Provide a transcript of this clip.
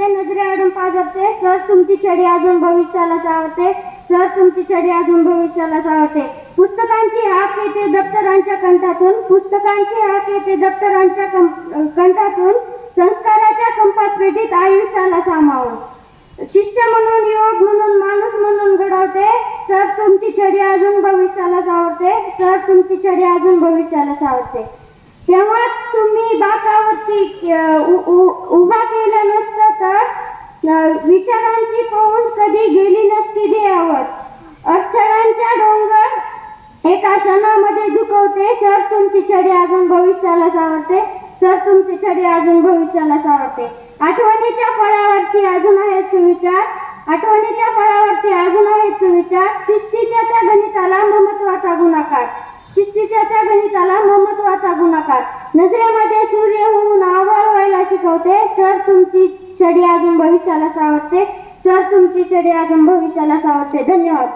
सावरते, नजरेआडून पाजरते, sir तुमची छडी अजून भविष्याला सावरते, सर तुमची छडी अजून भविष्याला सावरते. पुस्तकांची हाक येते दप्तरांच्या कंठातून, पुस्तकांची हाक येते दप्तरांच्या कंठातून, संस्काराच्या कंपात पेटीत आयुष्याला सामावून. शिष्य म्हणून, युवक म्हणून, माणूस म्हणून घडवते, सर तुमची छडी अजून भविष्याला सावरते, सर तुमची छडी अजून भविष्याला सावरते. तेव्हा तुम्ही बाकावरती उभा केलं नसतं तर विचारांची पवून कधी गेली नसती ध्येयावर. अडथळ्यांच्या डोंगर एका क्षणामध्ये झुकवते, सर तुमची छडी अजून भविष्याला सावरते, सर तुमची छडी अजून भविष्याला सावरते. आठवणीच्या फळावरती अजून आहेत सुविचार, आठवणीच्या फळावरती अजून आहेत सुविचार. शिस्तीच्या त्या गणिताला ममत्वाचा गुणाकार, शिस्तीच्या त्या गणिताला ममत्वाचा गुणाकार. नजरेमध्ये सूर्य होऊन आभाळ व्हायला शिकवते, सर तुमची छडी अजून भविष्याला सावरते, सर तुमची छडी अजून भविष्याला सावरते. धन्यवाद.